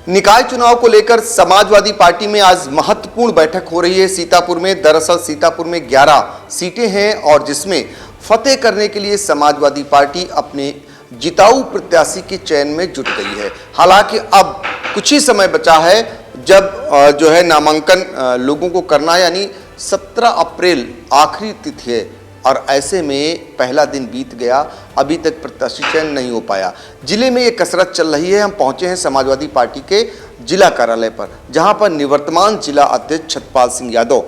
निकाय चुनाव को लेकर समाजवादी पार्टी में आज महत्वपूर्ण बैठक हो रही है सीतापुर में। दरअसल सीतापुर में 11 सीटें हैं और जिसमें फतेह करने के लिए समाजवादी पार्टी अपने जिताऊ प्रत्याशी के चयन में जुट गई है। हालांकि अब कुछ ही समय बचा है जब जो है नामांकन लोगों को करना, यानी 17 अप्रैल आखिरी तिथि है और ऐसे में पहला दिन बीत गया, अभी तक प्रत्याशी चयन नहीं हो पाया। जिले में ये कसरत चल रही है। हम पहुंचे हैं समाजवादी पार्टी के जिला कार्यालय पर, जहां पर निवर्तमान जिला अध्यक्ष छतपाल सिंह यादव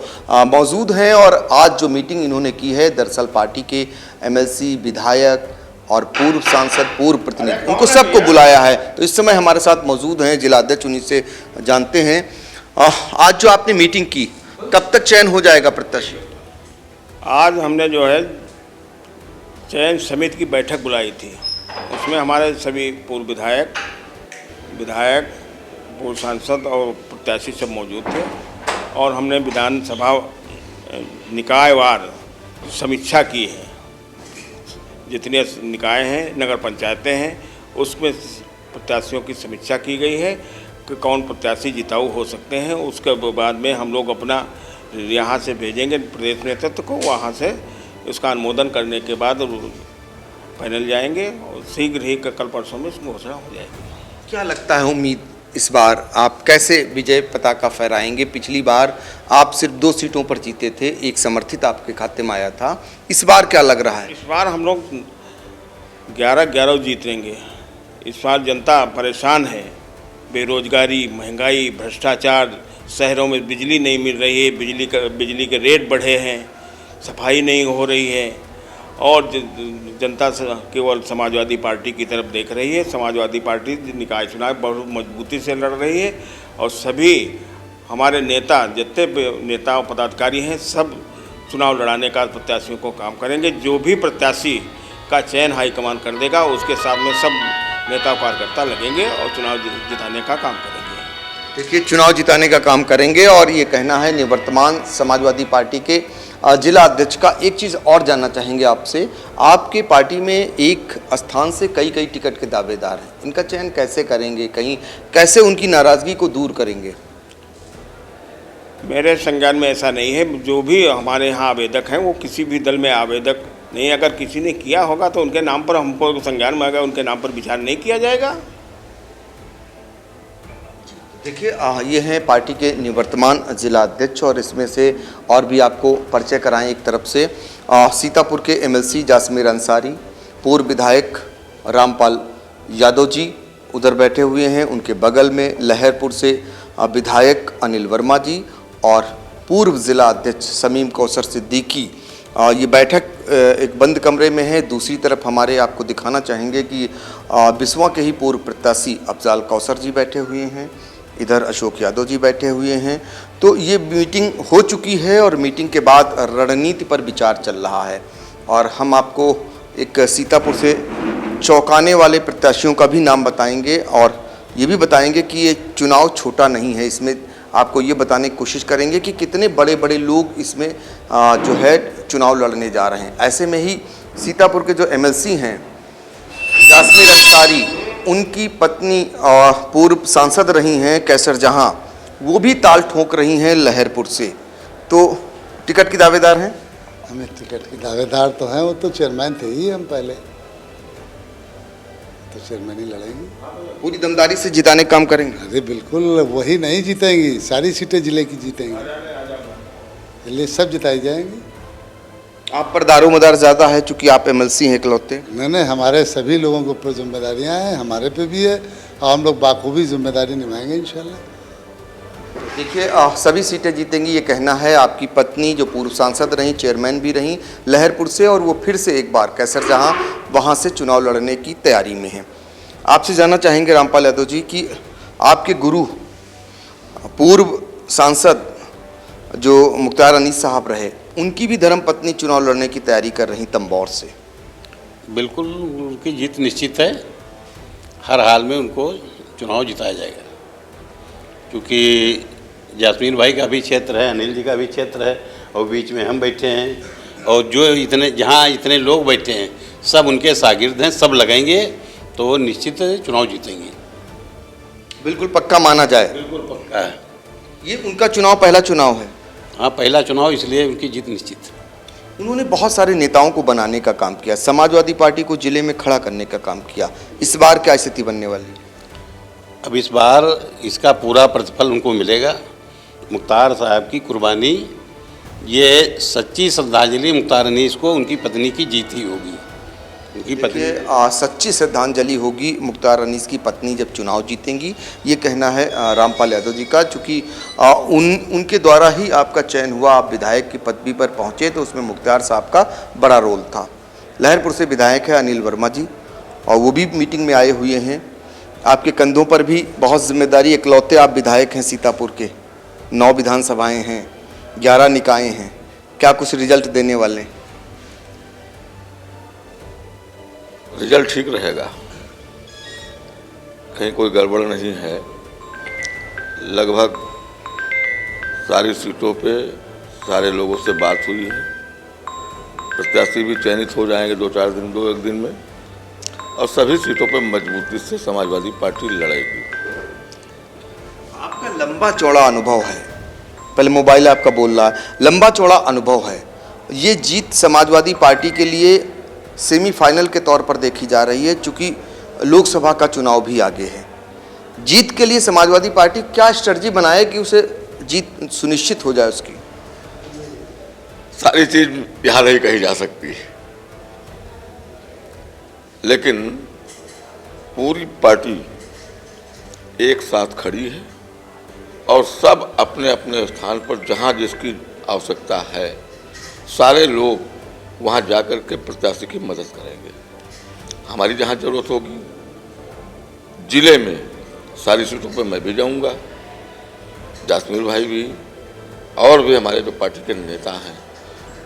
मौजूद हैं और आज जो मीटिंग इन्होंने की है, दरअसल पार्टी के एमएलसी, विधायक और पूर्व सांसद, पूर्व प्रतिनिधि, उनको सबको बुलाया है। तो इस समय हमारे साथ मौजूद हैं जिला अध्यक्ष, उन्हीं से जानते हैं आज जो आपने मीटिंग की, कब तक चयन हो जाएगा प्रत्याशी? आज हमने जो है चयन समिति की बैठक बुलाई थी। उसमें हमारे सभी पूर्व विधायक, पूर्व सांसद और प्रत्याशी सब मौजूद थे और हमने विधानसभा निकायवार समीक्षा की है। जितने निकाय हैं, नगर पंचायतें हैं, उसमें प्रत्याशियों की समीक्षा की गई है कि कौन प्रत्याशी जिताऊ हो सकते हैं। उसके बाद में हम लोग अपना यहाँ से भेजेंगे प्रदेश नेतृत्व को, वहाँ से उसका अनुमोदन करने के बाद फाइनल जाएंगे और शीघ्र ही कल परसों में इसकी घोषणा हो जाएगी। क्या लगता है, उम्मीद इस बार आप कैसे विजय पताका फहराएंगे? पिछली बार आप सिर्फ 2 सीटों पर जीते थे, एक समर्थित आपके खाते में आया था। इस बार क्या लग रहा है? इस बार हम लोग 11 जीतेंगे। इस बार जनता परेशान है, बेरोजगारी, महंगाई, भ्रष्टाचार, शहरों में बिजली नहीं मिल रही है, बिजली के रेट बढ़े हैं, सफाई नहीं हो रही है और जनता केवल समाजवादी पार्टी की तरफ देख रही है। समाजवादी पार्टी निकाय चुनाव बहुत मजबूती से लड़ रही है और सभी हमारे नेता, जितने नेता और पदाधिकारी हैं, सब चुनाव लड़ाने का प्रत्याशियों को काम करेंगे। जो भी प्रत्याशी का चयन हाईकमान कर देगा, उसके सामने सब नेता कार्यकर्ता लगेंगे और चुनाव जिताने का काम करेंगे। देखिए, चुनाव जिताने का काम करेंगे और ये कहना है निवर्तमान समाजवादी पार्टी के जिला अध्यक्ष का। एक चीज़ और जानना चाहेंगे आपसे, आपके पार्टी में एक स्थान से कई टिकट के दावेदार हैं, इनका चयन कैसे करेंगे? कहीं कैसे उनकी नाराज़गी को दूर करेंगे? मेरे संज्ञान में ऐसा नहीं है। जो भी हमारे यहाँ आवेदक हैं वो किसी भी दल में आवेदक नहीं। अगर किसी ने किया होगा तो उनके नाम पर हमको संज्ञान में आएगा, उनके नाम पर विचार नहीं किया जाएगा। देखिए, ये हैं पार्टी के निवर्तमान जिला अध्यक्ष और इसमें से और भी आपको परिचय कराएं। एक तरफ से सीतापुर के एमएलसी जासमीर अंसारी, पूर्व विधायक रामपाल यादव जी उधर बैठे हुए हैं। उनके बगल में लहरपुर से विधायक अनिल वर्मा जी और पूर्व जिला अध्यक्ष शमीम कौसर सिद्दीकी। ये बैठक एक बंद कमरे में है। दूसरी तरफ हमारे आपको दिखाना चाहेंगे कि बिस्वा के ही पूर्व प्रत्याशी अफजाल कौसर जी बैठे हुए हैं, इधर अशोक यादव जी बैठे हुए हैं। तो ये मीटिंग हो चुकी है और मीटिंग के बाद रणनीति पर विचार चल रहा है और हम आपको एक सीतापुर से चौंकाने वाले प्रत्याशियों का भी नाम बताएंगे और ये भी बताएंगे कि ये चुनाव छोटा नहीं है। इसमें आपको ये बताने की कोशिश करेंगे कि कितने बड़े लोग इसमें जो है चुनाव लड़ने जा रहे हैं। ऐसे में ही सीतापुर के जो एमएलसी हैं जासमीर अंसारी, उनकी पत्नी पूर्व सांसद रही हैं कैसर जहां, वो भी ताल ठोक रही हैं लहरपुर से। तो टिकट की दावेदार हैं? हमें टिकट की दावेदार तो हैं, वो तो चेयरमैन थे ही हम पहले, तो चेयरमैन ही लड़ेंगे। पूरी दमदारी से जिताने का काम करेंगे? अरे बिल्कुल, वही नहीं जीतेंगी, सारी सीटें जिले की जीतेंगी, इसलिए सब जिताई जाएंगी। आप पर दारोमदार ज़्यादा है चूँकि आप एमएलसी हैं इकलौते? नहीं, हमारे सभी लोगों के ऊपर जिम्मेदारियां हैं, हमारे पे भी है और हम लोग बाखूबी जिम्मेदारी निभाएंगे इंशाल्लाह। देखिए, सभी सीटें जीतेंगी ये कहना है आपकी पत्नी, जो पूर्व सांसद रहीं, चेयरमैन भी रहीं लहरपुर से, और वो फिर से एक बार कैसर जहां वहां से चुनाव लड़ने की तैयारी में हैं। आपसे जानना चाहेंगे रामपाल यादव जी कि आपके गुरु पूर्व सांसद जो मुख्तार अनीस साहब रहे, उनकी भी धर्मपत्नी चुनाव लड़ने की तैयारी कर रही तंबौर से। बिल्कुल उनकी जीत निश्चित है। हर हाल में उनको चुनाव जिताया जाएगा, क्योंकि जासमीन भाई का भी क्षेत्र है, अनिल जी का भी क्षेत्र है और बीच में हम बैठे हैं और जो जहाँ इतने लोग बैठे हैं सब उनके शागिर्द हैं, सब लगाएंगे तो निश्चित चुनाव जीतेंगे। बिल्कुल पक्का माना जाए। बिल्कुल पक्का है। ये उनका चुनाव पहला चुनाव है। हाँ, पहला चुनाव, इसलिए उनकी जीत निश्चित है। उन्होंने बहुत सारे नेताओं को बनाने का काम किया, समाजवादी पार्टी को जिले में खड़ा करने का काम किया। इस बार क्या स्थिति बनने वाली है? अब इस बार इसका पूरा प्रतिफल उनको मिलेगा। मुख्तार साहब की कुर्बानी, ये सच्ची श्रद्धांजलि मुख्तार अनीस को उनकी पत्नी की जीत ही होगी। उनकी पत्नी सच्ची श्रद्धांजलि होगी मुख्तार अनीस की पत्नी जब चुनाव जीतेंगी, ये कहना है रामपाल यादव जी का। चूँकि उनके द्वारा ही आपका चयन हुआ, आप विधायक की पदवी पर पहुँचे, तो उसमें मुख्तार साहब का बड़ा रोल था। लहरपुर से विधायक है अनिल वर्मा जी, और वो भी मीटिंग में आए हुए हैं। आपके कंधों पर भी बहुत जिम्मेदारी, इकलौते आप विधायक हैं सीतापुर के। 9 विधानसभाएँ हैं, 11 निकाय हैं, क्या कुछ रिजल्ट देने वाले हैं? रिजल्ट ठीक रहेगा, कहीं कोई गड़बड़ नहीं है। लगभग सारी सीटों पे सारे लोगों से बात हुई है। प्रत्याशी भी चयनित हो जाएंगे 2-4 दिन, 2-1 दिन में, और सभी सीटों पे मजबूती से समाजवादी पार्टी लड़ेगी। आपका लंबा चौड़ा अनुभव है, पहले मोबाइल आपका बोल रहा है, लंबा चौड़ा अनुभव है। ये जीत समाजवादी पार्टी के लिए सेमीफाइनल के तौर पर देखी जा रही है, चूँकि लोकसभा का चुनाव भी आगे है। जीत के लिए समाजवादी पार्टी क्या स्ट्रेटजी बनाए कि उसे जीत सुनिश्चित हो जाए उसकी? सारी चीज यहाँ नहीं कही जा सकती, लेकिन पूरी पार्टी एक साथ खड़ी है और सब अपने अपने स्थान पर जहाँ जिसकी आवश्यकता है, सारे लोग वहाँ जाकर के प्रत्याशी की मदद करेंगे। हमारी जहाँ जरूरत होगी, जिले में सारी सीटों पर मैं भी जाऊँगा, जासमीर भाई भी, और भी हमारे जो पार्टी के नेता हैं,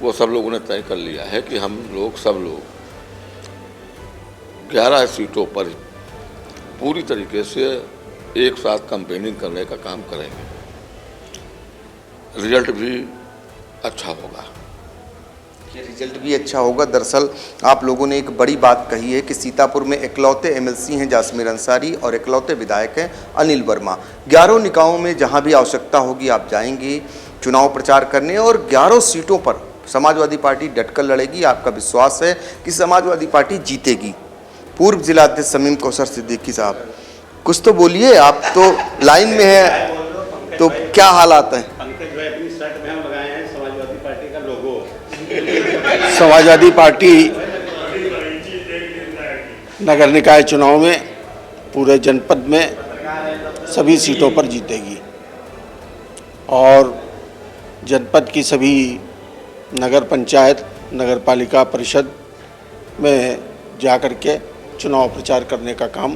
वो सब लोगों ने तय कर लिया है कि हम लोग सब लोग 11 सीटों पर पूरी तरीके से एक साथ कैंपेनिंग करने का काम करेंगे। रिजल्ट भी अच्छा होगा। ये रिजल्ट भी अच्छा होगा। दरअसल आप लोगों ने एक बड़ी बात कही है कि सीतापुर में इकलौते एमएलसी हैं जासमीर अंसारी और इकलौते विधायक हैं अनिल वर्मा। 11 निकायों में जहां भी आवश्यकता होगी आप जाएंगे चुनाव प्रचार करने, और 11 सीटों पर समाजवादी पार्टी डटकर लड़ेगी। आपका विश्वास है कि समाजवादी पार्टी जीतेगी। पूर्व जिलाध्यक्ष शमीम कौसर सिद्दीकी साहब, कुछ तो बोलिए, आप तो लाइन में हैं, तो क्या हालात हैं? पंकज भाई अपनी शर्ट में हम लगाए हैं समाजवादी पार्टी का लोगो। समाजवादी पार्टी नगर निकाय चुनाव में पूरे जनपद में सभी सीटों पर जीतेगी, और जनपद की सभी नगर पंचायत, नगर पालिका परिषद में जाकर के चुनाव प्रचार करने का काम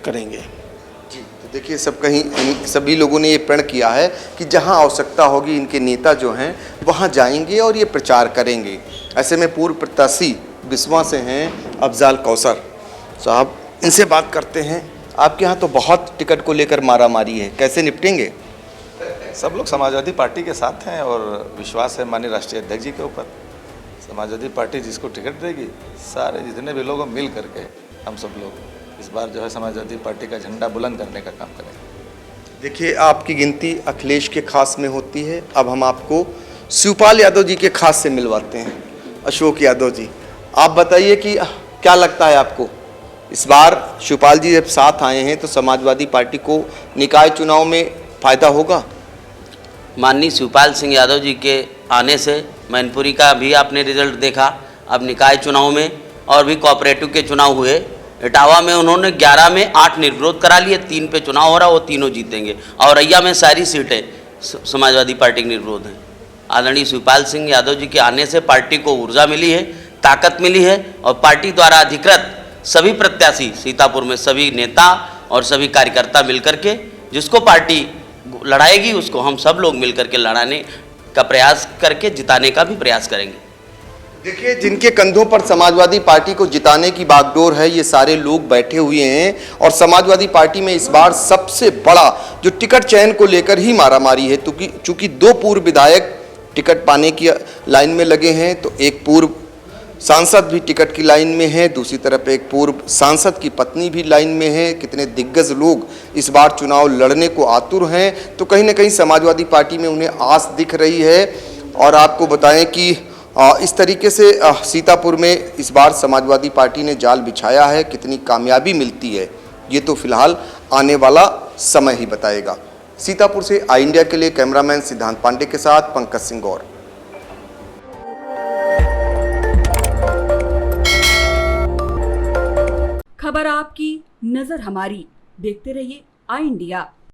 करेंगे। जी, तो देखिए सभी लोगों ने ये प्रण किया है कि जहां आवश्यकता होगी इनके नेता जो हैं वहां जाएंगे और ये प्रचार करेंगे। ऐसे में पूर्व प्रत्याशी बिस्वा से हैं अफजाल कौसर साहब, इनसे बात करते हैं। आपके यहाँ तो बहुत टिकट को लेकर मारामारी है, कैसे निपटेंगे? सब लोग समाजवादी पार्टी के साथ हैं और विश्वास है माननीय राष्ट्रीय अध्यक्ष जी के ऊपर। समाजवादी पार्टी जिसको टिकट देगी, सारे जितने भी लोग मिल करके हम सब लोग इस बार जो है समाजवादी पार्टी का झंडा बुलंद करने का काम करेंगे। देखिए, आपकी गिनती अखिलेश के खास में होती है। अब हम आपको शिवपाल यादव जी के खास से मिलवाते हैं। अशोक यादव जी, आप बताइए कि क्या लगता है आपको, इस बार शिवपाल जी जब साथ आए हैं तो समाजवादी पार्टी को निकाय चुनाव में फ़ायदा होगा? माननीय शिवपाल सिंह यादव जी के आने से मैनपुरी का भी आपने रिजल्ट देखा, अब निकाय चुनाव में और भी कोऑपरेटिव के चुनाव हुए। इटावा में उन्होंने 11 में 8 निर्विरोध करा लिए, 3 पे चुनाव हो रहा, वो तीनों जीतेंगे। और औरैया में सारी सीटें समाजवादी पार्टी के निर्विरोध हैं। आदरणीय शिवपाल सिंह यादव जी के आने से पार्टी को ऊर्जा मिली है, ताकत मिली है, और पार्टी द्वारा अधिकृत सभी प्रत्याशी सीतापुर में सभी नेता और सभी कार्यकर्ता मिलकर के जिसको पार्टी लड़ाएगी उसको हम सब लोग मिलकर के लड़ाने का प्रयास करके जिताने का भी प्रयास करेंगे। देखिए, जिनके कंधों पर समाजवादी पार्टी को जिताने की बागडोर है, ये सारे लोग बैठे हुए हैं। और समाजवादी पार्टी में इस बार सबसे बड़ा जो टिकट चयन को लेकर ही मारामारी है, चूंकि 2 पूर्व विधायक टिकट पाने की लाइन में लगे हैं, तो एक पूर्व सांसद भी टिकट की लाइन में है, दूसरी तरफ एक पूर्व सांसद की पत्नी भी लाइन में है। कितने दिग्गज लोग इस बार चुनाव लड़ने को आतुर हैं, तो कहीं ना कहीं समाजवादी पार्टी में उन्हें आस दिख रही है। और आपको बताएं कि इस तरीके से सीतापुर में इस बार समाजवादी पार्टी ने जाल बिछाया है। कितनी कामयाबी मिलती है ये तो फिलहाल आने वाला समय ही बताएगा। सीतापुर से आई इंडिया के लिए कैमरामैन सिद्धांत पांडे के साथ पंकज सिंह गौर। खबर आपकी, नजर हमारी। देखते रहिए आई इंडिया।